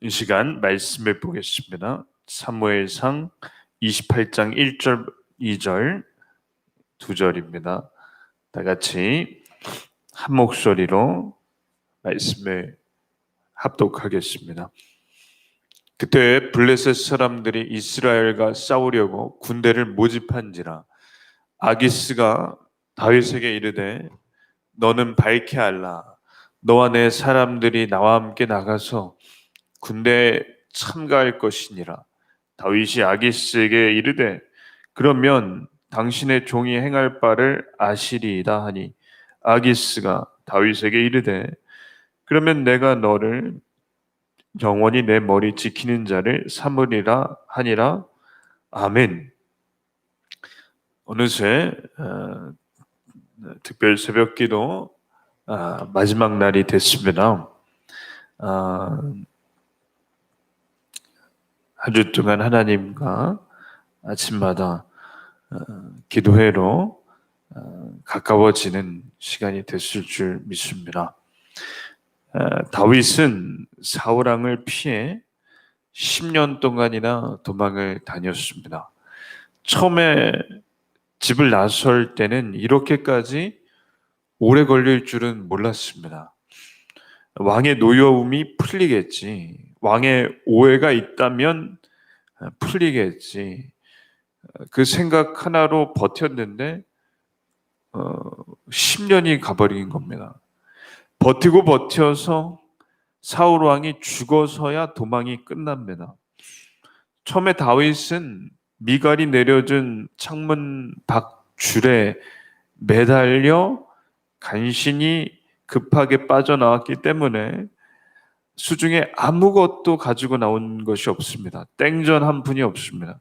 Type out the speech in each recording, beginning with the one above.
이 시간 말씀해 보겠습니다. 사무엘상 28장 1절, 2절, 2절입니다. 다 같이 한 목소리로 말씀을 합독하겠습니다. 그때 블레셋 사람들이 이스라엘과 싸우려고 군대를 모집한지라 아기스가 다윗에게 이르되 너는 밝게 알라. 너와 내 사람들이 나와 함께 나가서 군대에 참가할 것이니라. 다윗이 아기스에게 이르되 그러면 당신의 종이 행할 바를 아시리이다 하니 아기스가 다윗에게 이르되 그러면 내가 너를 영원히 내 머리 지키는 자를 삼으리라 하니라. 아멘. 어느새 특별 새벽기도 마지막 날이 됐습니다. 한 주 동안 하나님과 아침마다 기도회로 가까워지는 시간이 됐을 줄 믿습니다. 다윗은 사울 왕을 피해 10년 동안이나 도망을 다녔습니다. 처음에 집을 나설 때는 이렇게까지 오래 걸릴 줄은 몰랐습니다. 왕의 노여움이 풀리겠지, 왕의 오해가 있다면 풀리겠지, 그 생각 하나로 버텼는데 10년이 가버린 겁니다. 버티고 버텨서 사울 왕이 죽어서야 도망이 끝납니다. 처음에 다윗은 미갈이 내려준 창문 밖 줄에 매달려 간신히 급하게 빠져나왔기 때문에 수중에 아무것도 가지고 나온 것이 없습니다. 땡전 한 푼이 없습니다.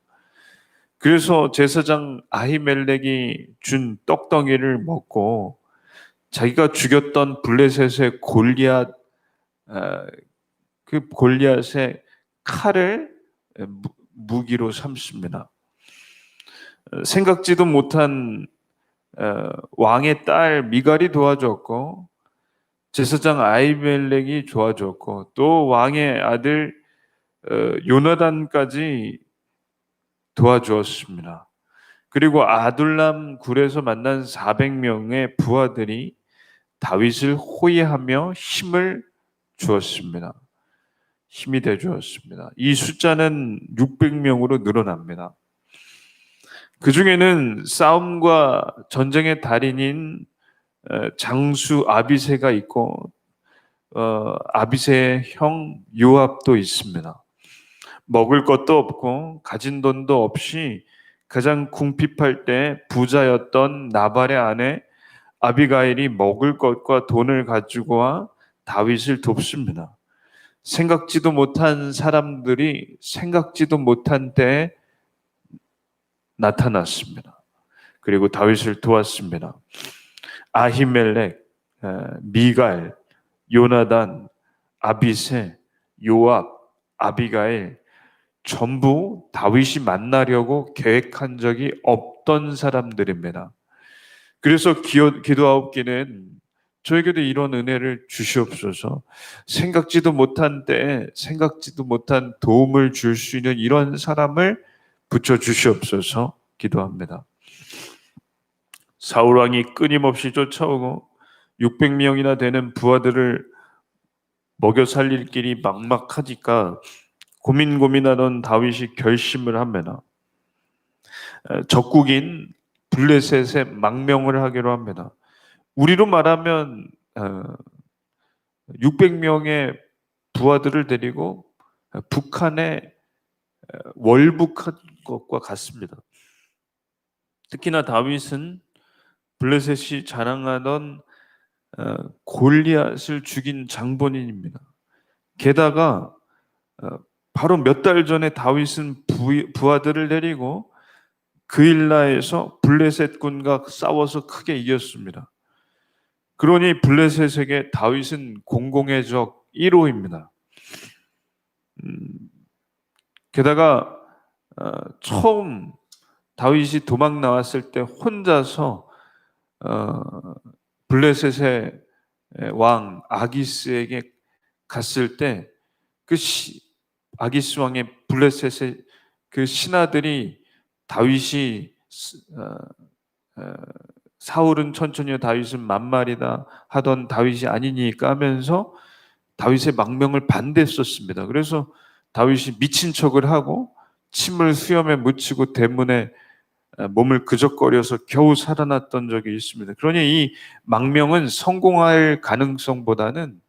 그래서 제사장 아히멜렉이 준 떡덩이를 먹고 자기가 죽였던 블레셋의 골리앗, 그 골리앗의 칼을 무기로 삼습니다. 생각지도 못한 왕의 딸 미갈이 도와줬고 제사장 아히멜렉이 도와줬고 또 왕의 아들 요나단까지 도와주었습니다. 그리고 아둘람 굴에서 만난 400명의 부하들이 다윗을 호위하며 힘을 주었습니다. 힘이 되주었습니다. 이 숫자는 600명으로 늘어납니다. 그 중에는 싸움과 전쟁의 달인인 장수 아비새가 있고 아비새의 형 요압도 있습니다. 먹을 것도 없고 가진 돈도 없이 가장 궁핍할 때 부자였던 나발의 아내 아비가일이 먹을 것과 돈을 가지고 와 다윗을 돕습니다. 생각지도 못한 사람들이 생각지도 못한 때에 나타났습니다. 그리고 다윗을 도왔습니다. 아히멜렉, 미갈, 요나단, 아비새, 요압, 아비가일 전부 다윗이 만나려고 계획한 적이 없던 사람들입니다. 그래서 기도하옵기는 저에게도 이런 은혜를 주시옵소서. 생각지도 못한 때에 생각지도 못한 도움을 줄 수 있는 이런 사람을 붙여 주시옵소서 기도합니다. 사울 왕이 끊임없이 쫓아오고 600명이나 되는 부하들을 먹여 살릴 길이 막막하니까 고민하던 다윗이 결심을 합니다. 적국인 블레셋에 망명을 하기로 합니다. 우리로 말하면 600명의 부하들을 데리고 북한에 월북한 것과 같습니다. 특히나 다윗은 블레셋이 자랑하던 골리앗을 죽인 장본인입니다. 게다가 바로 몇 달 전에 다윗은 부하들을 데리고 그일라에서 블레셋군과 싸워서 크게 이겼습니다. 그러니 블레셋에게 다윗은 공공의 적 1호입니다. 게다가 처음 다윗이 도망 나왔을 때 혼자서 블레셋의 왕 아기스에게 갔을 때 그 아기스 왕의 블레셋의 그 신하들이 다윗이 사울은 천천히요 다윗은 만말이다 하던 다윗이 아니니까 하면서 다윗의 망명을 반대했었습니다. 그래서 다윗이 미친 척을 하고 침을 수염에 묻히고 대문에 몸을 그적거려서 겨우 살아났던 적이 있습니다. 그러니 이 망명은 성공할 가능성보다는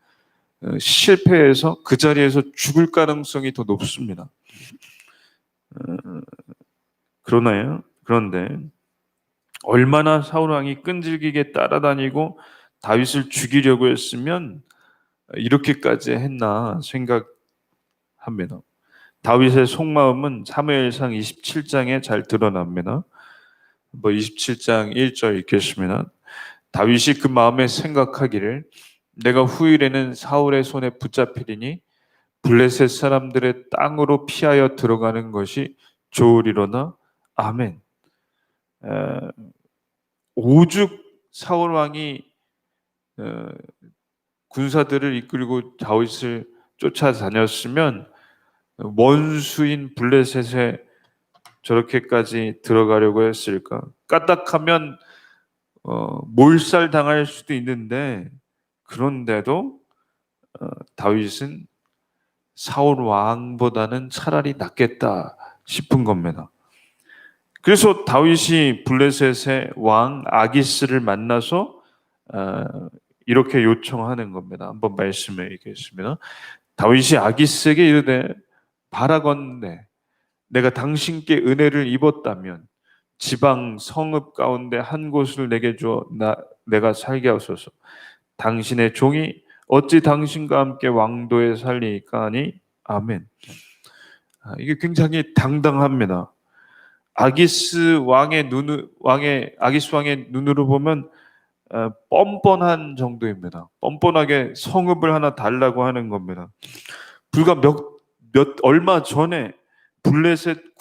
실패해서 그 자리에서 죽을 가능성이 더 높습니다. 그런데 얼마나 사울 왕이 끈질기게 따라다니고 다윗을 죽이려고 했으면 이렇게까지 했나 생각합니다. 다윗의 속마음은 사무엘상 27장에 잘 드러납니다. 27장 1절 읽겠습니다. 다윗이 그 마음에 생각하기를 내가 후일에는 사울의 손에 붙잡히리니 블레셋 사람들의 땅으로 피하여 들어가는 것이 좋으리로나. 아멘. 오죽 사울 왕이 군사들을 이끌고 다윗을 쫓아다녔으면 원수인 블레셋에 저렇게까지 들어가려고 했을까? 까딱하면 몰살 당할 수도 있는데 그런데도 다윗은 사울 왕보다는 차라리 낫겠다 싶은 겁니다. 그래서 다윗이 블레셋의 왕 아기스를 만나서 이렇게 요청하는 겁니다. 한번 말씀해 읽겠습니다. 다윗이 아기스에게 이르되 바라건대 내가 당신께 은혜를 입었다면 지방 성읍 가운데 한 곳을 내게 주어 내가 살게 하소서. 당신의 종이 어찌 당신과 함께 왕도에 살리니까 하니 아멘. 이게 굉장히 당당합니다. 아기스 왕의 눈으로 보면 뻔뻔한 정도입니다. 뻔뻔하게 성읍을 하나 달라고 하는 겁니다. 불과 얼마 전에 블레셋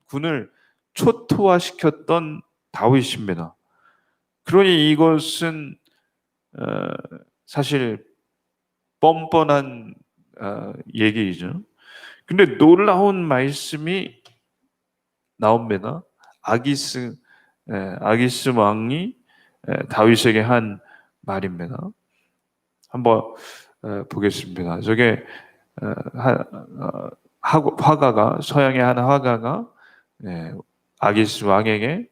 군을 초토화시켰던 다윗입니다. 그러니 이것은 사실 뻔뻔한 얘기이죠. 근데 놀라운 말씀이 나옵니다. 아기스 왕이 다윗에게 한 말입니다. 한번 보겠습니다. 저게 화가가 서양의 한 화가가 아기스 왕에게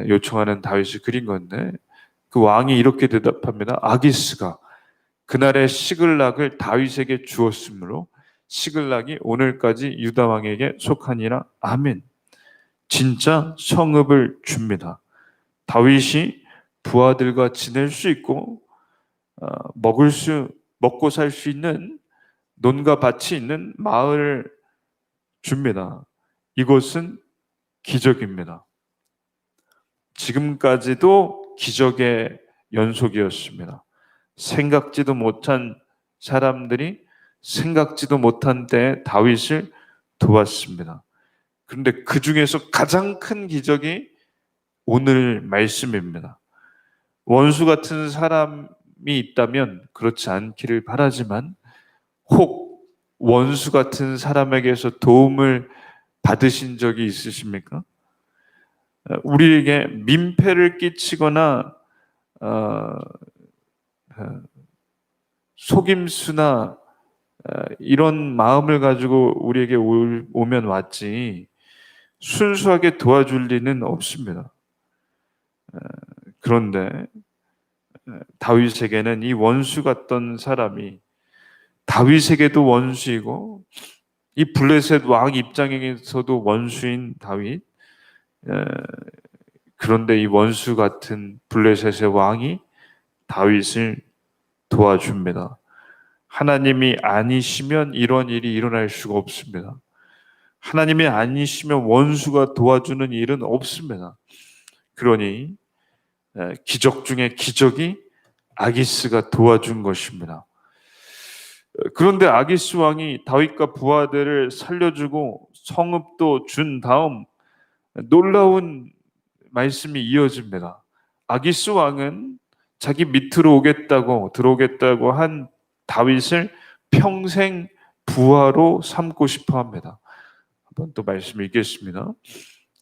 요청하는 다윗을 그린 건데 그 왕이 이렇게 대답합니다. 아기스가 그날의 시글락을 다윗에게 주었으므로 시글락이 오늘까지 유다 왕에게 속하니라. 아멘. 진짜 성읍을 줍니다. 다윗이 부하들과 지낼 수 있고 먹고 살 수 있는 논과 밭이 있는 마을을 줍니다. 이것은 기적입니다. 지금까지도 기적의 연속이었습니다. 생각지도 못한 사람들이 생각지도 못한 때에 다윗을 도왔습니다. 그런데 그 중에서 가장 큰 기적이 오늘 말씀입니다. 원수 같은 사람이 있다면 그렇지 않기를 바라지만 혹 원수 같은 사람에게서 도움을 받으신 적이 있으십니까? 우리에게 민폐를 끼치거나 속임수나 이런 마음을 가지고 우리에게 오면 왔지 순수하게 도와줄 리는 없습니다. 그런데 다윗에게는 이 원수 같던 사람이 다윗에게도 원수이고 이 블레셋 왕 입장에서도 원수인 다윗, 그런데 이 원수 같은 블레셋의 왕이 다윗을 도와줍니다. 하나님이 아니시면 이런 일이 일어날 수가 없습니다. 하나님이 아니시면 원수가 도와주는 일은 없습니다. 그러니 기적 중에 기적이 아기스가 도와준 것입니다. 그런데 아기스 왕이 다윗과 부하들을 살려주고 성읍도 준 다음 놀라운 말씀이 이어집니다. 아기스 왕은 자기 밑으로 들어오겠다고 한 다윗을 평생 부하로 삼고 싶어 합니다. 한번 또 말씀 읽겠습니다.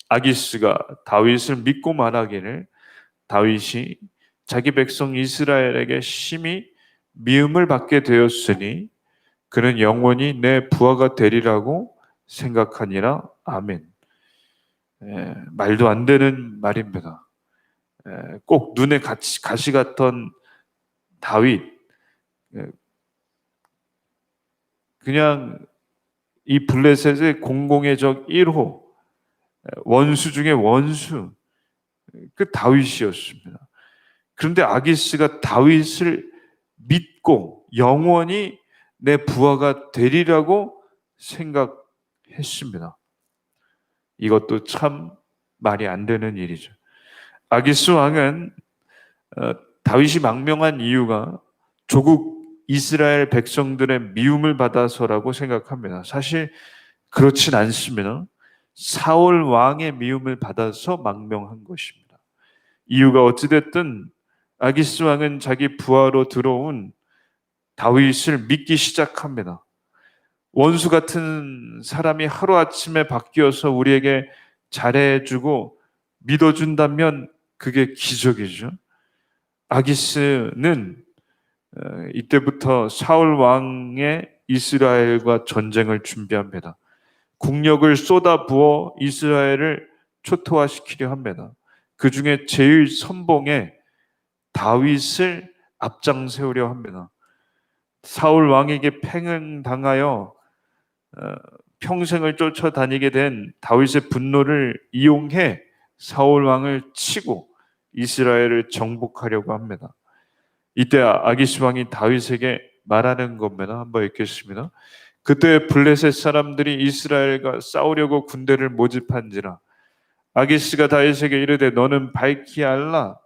아기스가 다윗을 믿고 말하기를 다윗이 자기 백성 이스라엘에게 심히 미움을 받게 되었으니 그는 영원히 내 부하가 되리라고 생각하니라. 아멘. 말도 안 되는 말입니다. 꼭 눈에 가시 같던 다윗, 그냥 이 블레셋의 공공의 적 1호, 원수 중에 원수, 그 다윗이었습니다. 그런데 아기스가 다윗을 믿고 영원히 내 부하가 되리라고 생각했습니다. 이것도 참 말이 안 되는 일이죠. 아기스 왕은 다윗이 망명한 이유가 조국 이스라엘 백성들의 미움을 받아서라고 생각합니다. 사실 그렇진 않습니다. 사울 왕의 미움을 받아서 망명한 것입니다. 이유가 어찌됐든 아기스 왕은 자기 부하로 들어온 다윗을 믿기 시작합니다. 원수 같은 사람이 하루아침에 바뀌어서 우리에게 잘해주고 믿어준다면 그게 기적이죠. 아기스는 이때부터 사울 왕의 이스라엘과 전쟁을 준비합니다. 국력을 쏟아부어 이스라엘을 초토화시키려 합니다. 그 중에 제일 선봉에 다윗을 앞장세우려 합니다. 사울 왕에게 패행당하여 평생을 쫓아다니게 된 다윗의 분노를 이용해 사울 왕을 치고 이스라엘을 정복하려고 합니다. 이때 아기스 왕이 다윗에게 말하는 겁니다. 한번 읽겠습니다. 그때 블레셋 사람들이 이스라엘과 싸우려고 군대를 모집한지라 아기스가 다윗에게 이르되 너는 밝히 알라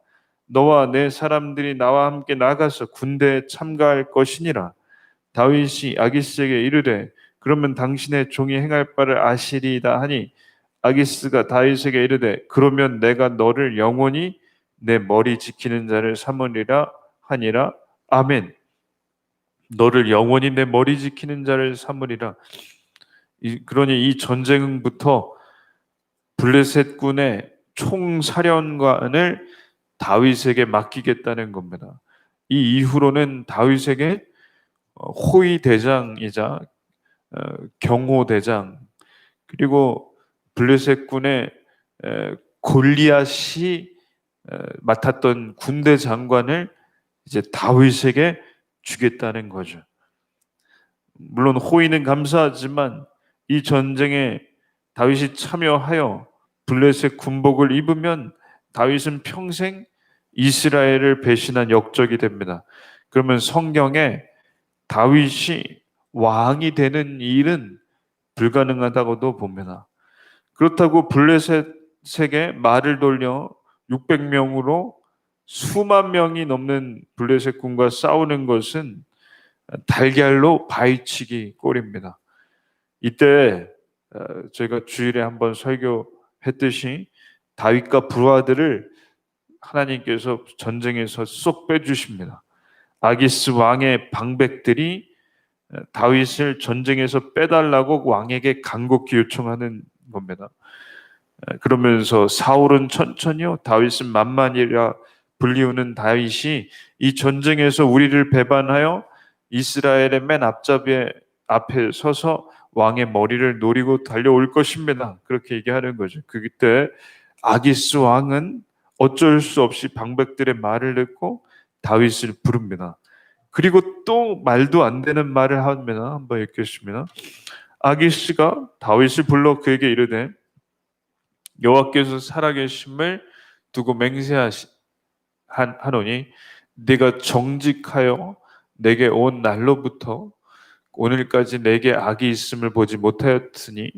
너와 내 사람들이 나와 함께 나가서 군대에 참가할 것이니라. 다윗이 아기스에게 이르되 그러면 당신의 종이 행할 바를 아시리이다 하니 아기스가 다윗에게 이르되 그러면 내가 너를 영원히 내 머리 지키는 자를 삼으리라 하니라. 아멘. 너를 영원히 내 머리 지키는 자를 삼으리라. 그러니 이 전쟁부터 블레셋군의 총사령관을 다윗에게 맡기겠다는 겁니다. 이 이후로는 다윗에게 호위 대장이자 경호 대장 그리고 블레셋군의 골리앗이 맡았던 군대 장관을 이제 다윗에게 주겠다는 거죠. 물론 호위는 감사하지만 이 전쟁에 다윗이 참여하여 블레셋 군복을 입으면 다윗은 평생 이스라엘을 배신한 역적이 됩니다. 그러면 성경에 다윗이 왕이 되는 일은 불가능하다고도 봅니다. 그렇다고 블레셋에게 말을 돌려 600명으로 수만 명이 넘는 블레셋 군과 싸우는 것은 달걀로 바위치기 꼴입니다. 이때 저희가 주일에 한번 설교했듯이 다윗과 부하들을 하나님께서 전쟁에서 쏙 빼주십니다. 아기스 왕의 방백들이 다윗을 전쟁에서 빼달라고 왕에게 간곡히 요청하는 겁니다. 그러면서 사울은 천천히요 다윗은 만만이라 불리우는 다윗이 이 전쟁에서 우리를 배반하여 이스라엘의 맨 앞에 서서 왕의 머리를 노리고 달려올 것입니다. 그렇게 얘기하는 거죠. 그때 아기스 왕은 어쩔 수 없이 방백들의 말을 듣고 다윗을 부릅니다. 그리고 또 말도 안 되는 말을 합니다. 한번 읽겠습니다. 아기스가 다윗을 불러 그에게 이르되 여호와께서 살아계심을 두고 맹세하노니 네가 정직하여 내게 온 날로부터 오늘까지 내게 악이 있음을 보지 못하였으니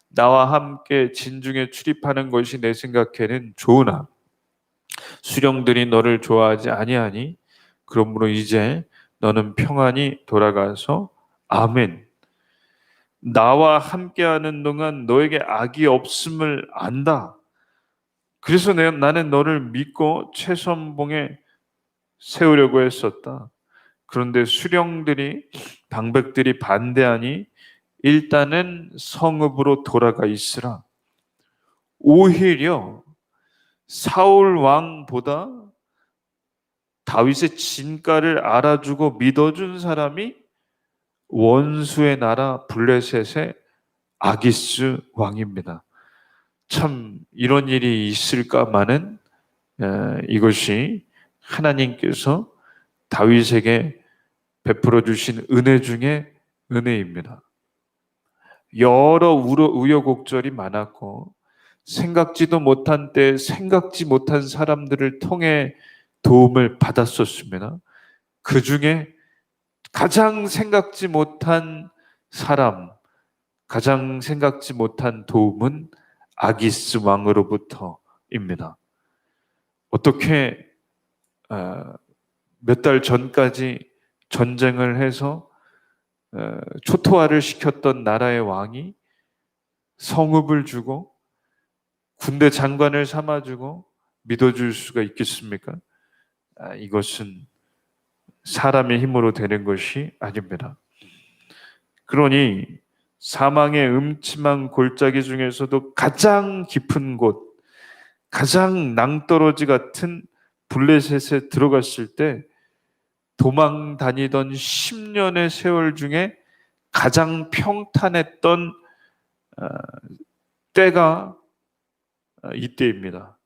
나와 함께 진중에 출입하는 것이 내 생각에는 좋으나 수령들이 너를 좋아하지 아니하니 그러므로 이제 너는 평안히 돌아가서 아멘. 나와 함께하는 동안 너에게 악이 없음을 안다. 그래서 나는 너를 믿고 최선봉에 세우려고 했었다. 그런데 수령들이 방백들이 반대하니 일단은 성읍으로 돌아가 있으라. 오히려 사울 왕보다 다윗의 진가를 알아주고 믿어준 사람이 원수의 나라 블레셋의 아기스 왕입니다. 참 이런 일이 있을까마는 이것이 하나님께서 다윗에게 베풀어 주신 은혜 중에 은혜입니다. 여러 우여곡절이 많았고 생각지도 못한 때 생각지 못한 사람들을 통해 도움을 받았었습니다. 그 중에 가장 생각지 못한 사람, 가장 생각지 못한 도움은 아기스 왕으로부터입니다. 어떻게 몇 달 전까지 전쟁을 해서 초토화를 시켰던 나라의 왕이 성읍을 주고 군대 장관을 삼아주고 믿어줄 수가 있겠습니까? 이것은 사람의 힘으로 되는 것이 아닙니다. 그러니 사망의 음침한 골짜기 중에서도 가장 깊은 곳, 가장 낭떠러지 같은 블레셋에 들어갔을 때 도망 다니던 10년의 세월 중에 가장 평탄했던 때가 이때입니다.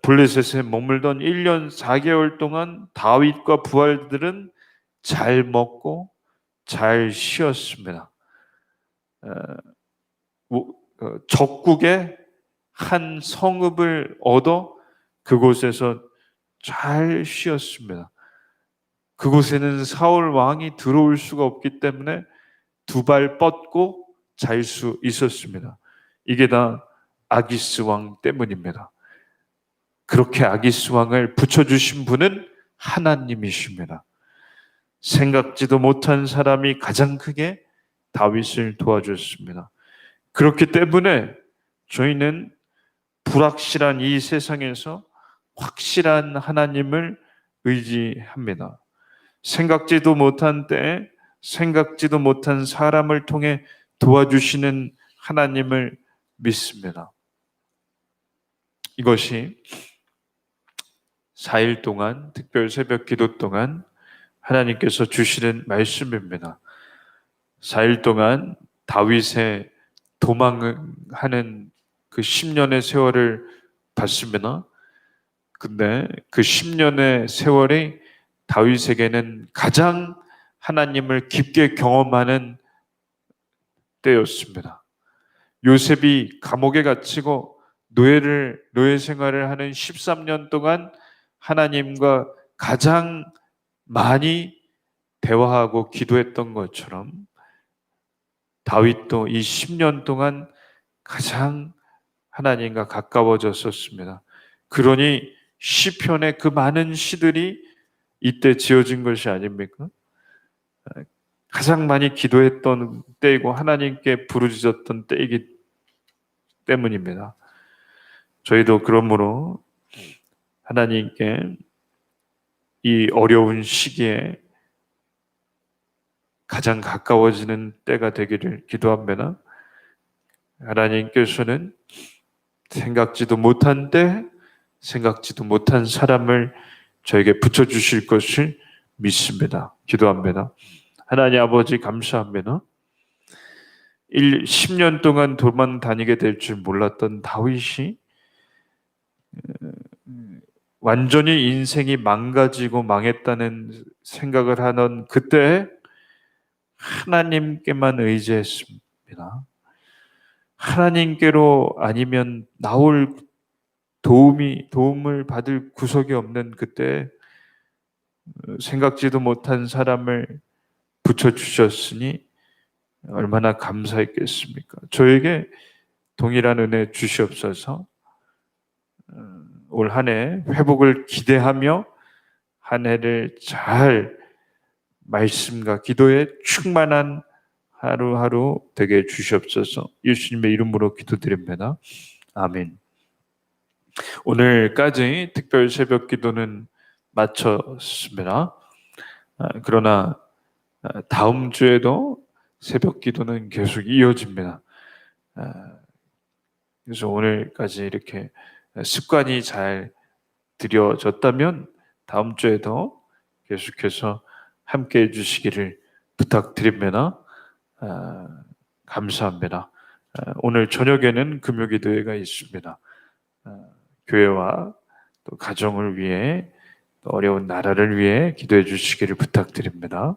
블레셋에 머물던 1년 4개월 동안 다윗과 부하들은 잘 먹고 잘 쉬었습니다. 적국의 한 성읍을 얻어 그곳에서 잘 쉬었습니다. 그곳에는 사울 왕이 들어올 수가 없기 때문에 두 발 뻗고 잘 수 있었습니다. 이게 다 아기스 왕 때문입니다. 그렇게 아기스 왕을 붙여주신 분은 하나님이십니다. 생각지도 못한 사람이 가장 크게 다윗을 도와줬습니다. 그렇기 때문에 저희는 불확실한 이 세상에서 확실한 하나님을 의지합니다. 생각지도 못한 때에 생각지도 못한 사람을 통해 도와주시는 하나님을 믿습니다. 이것이 4일 동안 특별 새벽 기도 동안 하나님께서 주시는 말씀입니다. 4일 동안 다윗의 도망하는 그 10년의 세월을 봤습니다. 근데 그 10년의 세월이 다윗에게는 가장 하나님을 깊게 경험하는 때였습니다. 요셉이 감옥에 갇히고 노예 생활을 하는 13년 동안 하나님과 가장 많이 대화하고 기도했던 것처럼 다윗도 이 10년 동안 가장 하나님과 가까워졌었습니다. 그러니 시편의 그 많은 시들이 이때 지어진 것이 아닙니까? 가장 많이 기도했던 때이고 하나님께 부르짖었던 때이기 때문입니다. 저희도 그러므로 하나님께 이 어려운 시기에 가장 가까워지는 때가 되기를 기도합니다. 하나님께서는 생각지도 못한 때, 생각지도 못한 사람을 저에게 붙여주실 것을 믿습니다. 기도합니다. 하나님 아버지 감사합니다. 10년 동안 도망 다니게 될 줄 몰랐던 다윗이 완전히 인생이 망가지고 망했다는 생각을 하는 그때 하나님께만 의지했습니다. 하나님께로 아니면 나올 도움을 받을 구석이 없는 그때 생각지도 못한 사람을 붙여주셨으니 얼마나 감사했겠습니까? 저에게 동일한 은혜 주시옵소서. 올 한 해 회복을 기대하며 한 해를 잘 말씀과 기도에 충만한 하루하루 되게 해 주시옵소서. 예수님의 이름으로 기도드립니다. 아멘. 오늘까지 특별 새벽 기도는 마쳤습니다. 그러나 다음 주에도 새벽 기도는 계속 이어집니다. 그래서 오늘까지 이렇게 습관이 잘 들여졌다면 다음 주에도 계속해서 함께 해주시기를 부탁드립니다. 아, 감사합니다. 오늘 저녁에는 금요기도회가 있습니다. 교회와 또 가정을 위해 또 어려운 나라를 위해 기도해 주시기를 부탁드립니다.